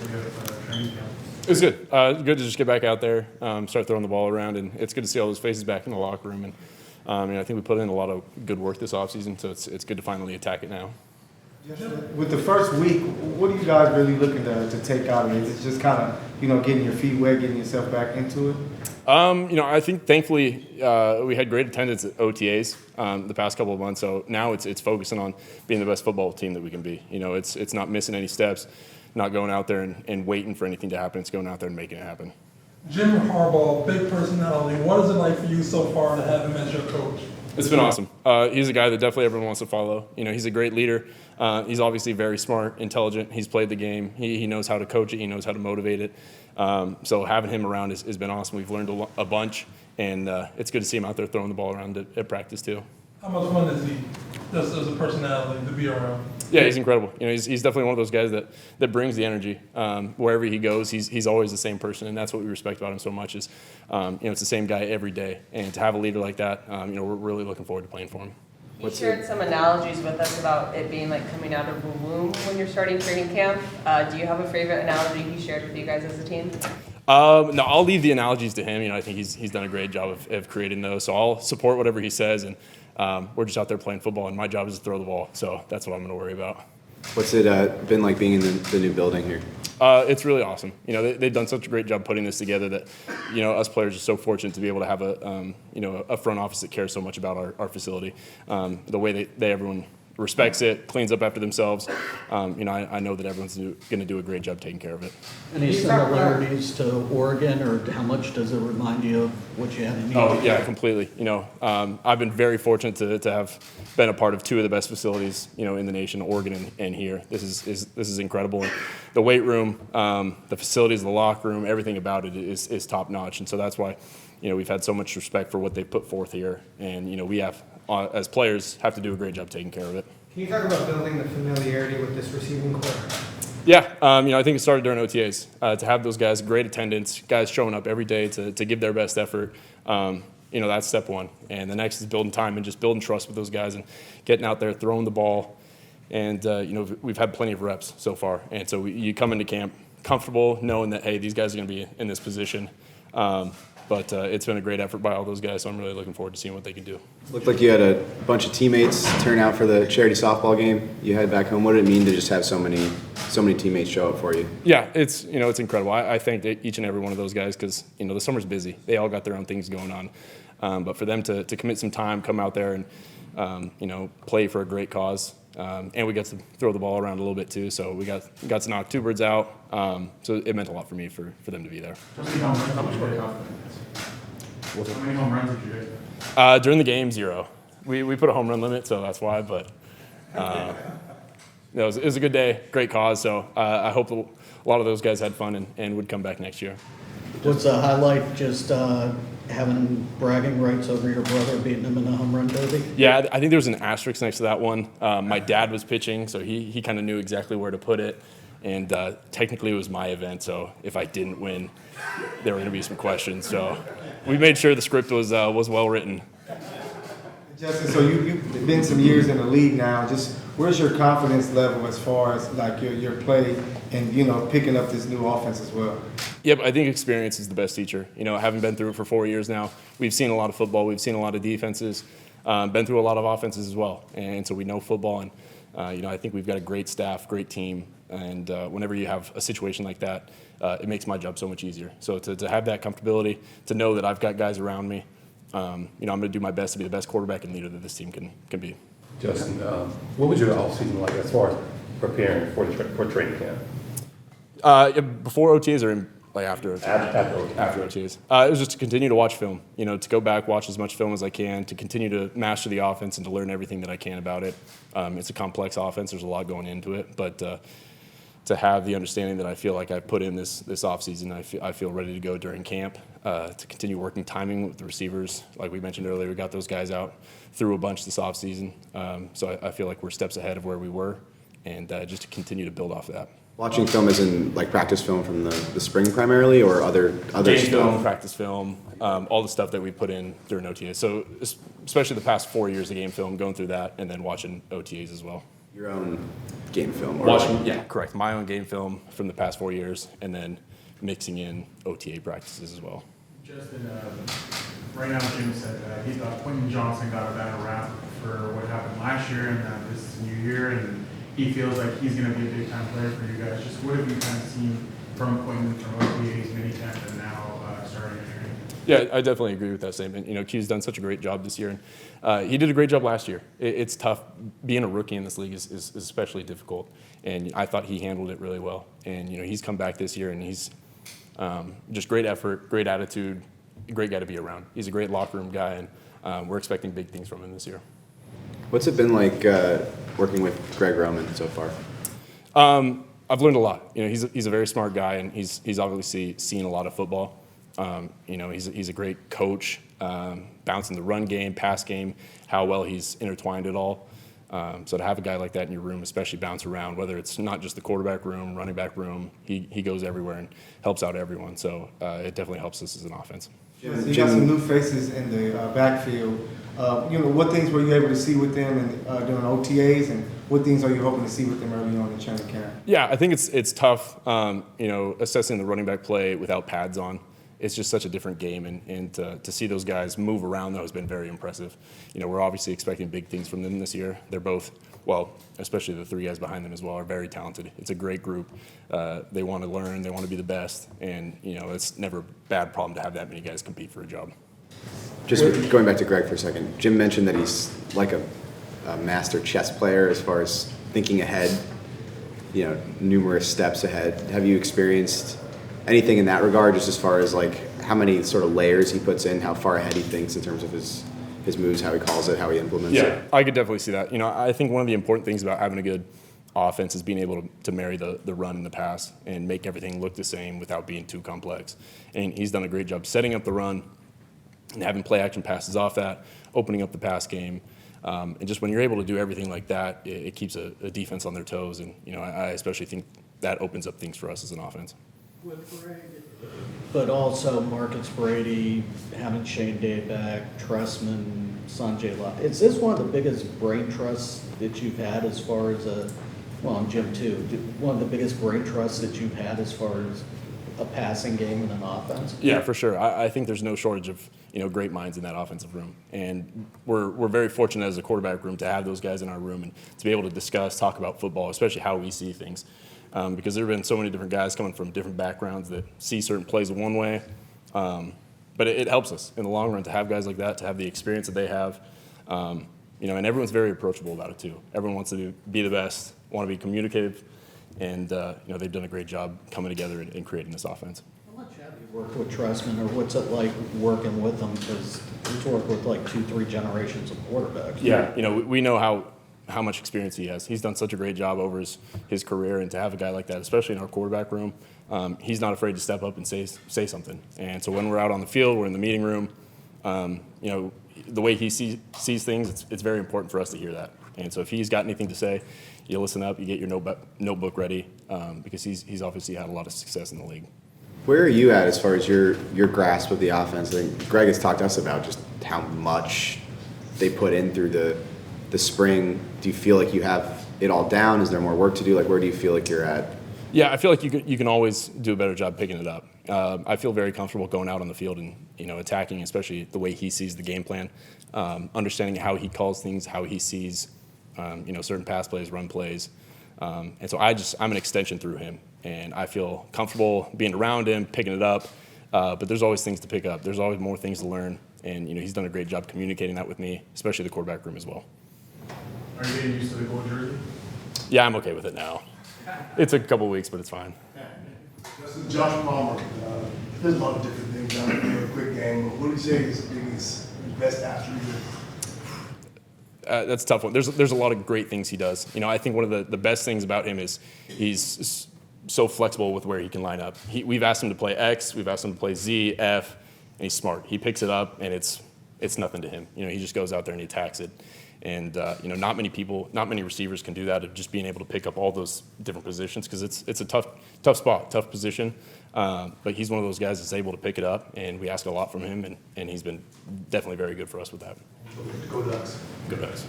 training camp? It was good. Good to just get back out there, start throwing the ball around, and it's good to see all those faces back in the locker room. And I think we put in a lot of good work this offseason, so it's good to finally attack it now. With the first week, what are you guys really looking to take out of it? Is it just kind of, getting your feet wet, getting yourself back into it? I think thankfully we had great attendance at OTAs the past couple of months, so now it's focusing on being the best football team that we can be. It's not missing any steps, not going out there and waiting for anything to happen. It's going out there and making it happen. Jim Harbaugh, big personality. What is it like for you so far to have him as your coach? It's been awesome. He's a guy that definitely everyone wants to follow. He's a great leader. He's obviously very smart, intelligent. He's played the game. He knows how to coach it. He knows how to motivate it. So having him around has been awesome. We've learned a bunch, and it's good to see him out there throwing the ball around at practice too. How much fun is he, just as a personality, to be around? Yeah, he's incredible. He's definitely one of those guys that brings the energy. Wherever he goes, he's always the same person, and that's what we respect about him so much is, it's the same guy every day. And to have a leader like that, we're really looking forward to playing for him. You shared some analogies with us about it being like coming out of a womb when you're starting training camp. Do you have a favorite analogy he shared with you guys as a team? No, I'll leave the analogies to him. I think he's done a great job of creating those. So I'll support whatever he says, and we're just out there playing football, and my job is to throw the ball. So that's what I'm going to worry about. What's it been like being in the new building here? It's really awesome. They've done such a great job putting this together that, us players are so fortunate to be able to have a front office that cares so much about our facility. The way everyone respects it, cleans up after themselves. I know that everyone's going to do a great job taking care of it. Any similarities to Oregon, or how much does it remind you of what you had in Utah? Oh, yeah, completely. I've been very fortunate to have been a part of two of the best facilities, in the nation, Oregon and here. This is incredible. And the weight room, the facilities, the locker room, everything about it is top notch. And so that's why, we've had so much respect for what they've put forth here. And, we have, as players, have to do a great job taking care of it. Can you talk about building the familiarity with this receiving corps? Yeah, I think it started during OTAs. To have those guys, great attendance, guys showing up every day to give their best effort, that's step one. And the next is building time and just building trust with those guys and getting out there, throwing the ball. And, we've had plenty of reps so far. And so you come into camp comfortable knowing that, hey, these guys are going to be in this position. But it's been a great effort by all those guys, so I'm really looking forward to seeing what they can do. Looked like you had a bunch of teammates turn out for the charity softball game you had back home. What did it mean to just have so many teammates show up for you? Yeah, it's incredible. I thank each and every one of those guys because the summer's busy. They all got their own things going on, but for them to commit some time, come out there and play for a great cause. And we got to throw the ball around a little bit too, so we got to knock two birds out. So it meant a lot for me for them to be there. How much were they off? How many home runs did you hit? During the game, 0. We put a home run limit, so that's why. But it was a good day, great cause. So I hope a lot of those guys had fun and would come back next year. What's the highlight? Just having bragging rights over your brother beating him in the home run derby? Yeah, I think there was an asterisk next to that one. My dad was pitching, so he kind of knew exactly where to put it. And technically it was my event, so if I didn't win, there were going to be some questions. So we made sure the script was well written. Justin, so you've been some years in the league now. Just where's your confidence level as far as like your play and picking up this new offense as well? Yep, I think experience is the best teacher. Having been through it for 4 years now, we've seen a lot of football, we've seen a lot of defenses, been through a lot of offenses as well, and so we know football. And I think we've got a great staff, great team, and whenever you have a situation like that, it makes my job so much easier. So to have that comfortability, to know that I've got guys around me, I'm going to do my best to be the best quarterback and leader that this team can be. Justin, what was your offseason like as far as preparing for training camp? Before OTAs or after OTAs? After OTAs. It was just to continue to watch film, to go back, watch as much film as I can, to continue to master the offense and to learn everything that I can about it. It's a complex offense. There's a lot going into it, but to have the understanding that I feel like I put in this offseason, I feel ready to go during camp, to continue working timing with the receivers. Like we mentioned earlier, we got those guys out through a bunch this offseason. So I feel like we're steps ahead of where we were, and just to continue to build off of that. Watching film as in like practice film from the spring primarily, or other Game stuff? film, practice film, all the stuff that we put in during OTAs. So especially the past 4 years of game film, going through that and then watching OTAs as well. Your own game film. Or Watching, yeah, correct. My own game film from the past 4 years, and then mixing in OTA practices as well. Justin, right now Jim said he thought Quentin Johnson got a bad rap for what happened last year and this new year, and he feels like he's going to be a big time player for you guys. Just what have you kind of seen from Quentin, from OTAs, minicamp, and now starting at training? Yeah, I definitely agree with that statement. You know, Q's done such a great job this year, and he did a great job last year. It's tough. Being a rookie in this league is especially difficult, and I thought he handled it really well. And, you know, he's come back this year, and he's just great effort, great attitude, great guy to be around. He's a great locker room guy, and we're expecting big things from him this year. What's it been like working with Greg Roman so far? I've learned a lot. You know, he's a very smart guy, and he's obviously seen a lot of football. You know, he's a great coach, bouncing the run game, pass game, how well he's intertwined it all. So to have a guy like that in your room, especially bounce around, whether it's not just the quarterback room, running back room, he goes everywhere and helps out everyone. So it definitely helps us as an offense. So you got some new faces in the backfield. You know, what things were you able to see with them during OTAs, and what things are you hoping to see with them early on in training camp? Yeah, I think it's tough, you know, assessing the running back play without pads on. It's just such a different game, and to see those guys move around, though, has been very impressive. You know, we're obviously expecting big things from them this year. They're both, well, especially the three guys behind them as well, are very talented. It's a great group. They want to learn. They want to be the best, and, you know, it's never a bad problem to have that many guys compete for a job. Just going back to Greg for a second, Jim mentioned that he's like a master chess player as far as thinking ahead, you know, numerous steps ahead. Have you experienced anything in that regard, just as far as like how many sort of layers he puts in, how far ahead he thinks in terms of his moves, how he calls it, how he implements it? Yeah, I could definitely see that. You know, I think one of the important things about having a good offense is being able to marry the run and the pass and make everything look the same without being too complex. And he's done a great job setting up the run and having play action passes off that, opening up the pass game. And just when you're able to do everything like that, it keeps a defense on their toes. And, you know, I especially think that opens up things for us as an offense. But also Marcus Brady, having Shane Day back, Tressman, Sanjay Lott. Is this one of the biggest brain trusts that you've had as far as and Jim too, one of the biggest brain trusts that you've had as far as a passing game and an offense? Yeah, for sure. I think there's no shortage of, you know, great minds in that offensive room. And we're very fortunate as a quarterback room to have those guys in our room and to be able to discuss, talk about football, especially how we see things. Because there have been so many different guys coming from different backgrounds that see certain plays in one way. But it helps us in the long run to have guys like that, to have the experience that they have. You know, and everyone's very approachable about it too. Everyone wants to be the best, want to be communicative, and you know, they've done a great job coming together and creating this offense. How much have you worked with Tressman, or what's it like working with them? Because he's worked with like 2-3 generations of quarterbacks. Yeah, you know, we know how much experience he has. He's done such a great job over his career, and to have a guy like that, especially in our quarterback room, he's not afraid to step up and say something. And so when we're out on the field, we're in the meeting room, you know, the way he sees things, it's very important for us to hear that. And so if he's got anything to say, you listen up, you get your notebook ready, because he's obviously had a lot of success in the league. Where are you at as far as your grasp of the offense? I think Greg has talked to us about just how much they put in through the spring. Do you feel like you have it all down? Is there more work to do? Like, where do you feel like you're at? Yeah, I feel like you can always do a better job picking it up. I feel very comfortable going out on the field and, you know, attacking, especially the way he sees the game plan, understanding how he calls things, how he sees, you know, certain pass plays, run plays. And so I'm an extension through him, and I feel comfortable being around him, picking it up. But there's always things to pick up. There's always more things to learn. And, you know, he's done a great job communicating that with me, especially the quarterback room as well. Are you getting used to the gold jersey? Yeah, I'm okay with it now. It's a couple weeks, but it's fine. This is Josh Palmer. There's a lot of different things out there, a quick game. But what do you say is his best attribute? That's a tough one. There's a lot of great things he does. You know, I think one of the best things about him is he's so flexible with where he can line up. We've asked him to play X, we've asked him to play Z, F, and he's smart. He picks it up, and it's nothing to him. You know, he just goes out there and he attacks it. And you know, not many receivers can do that, of just being able to pick up all those different positions, because it's a tough spot, tough position. But he's one of those guys that's able to pick it up, and we ask a lot from him, and he's been definitely very good for us with that. Go Ducks. Go Ducks.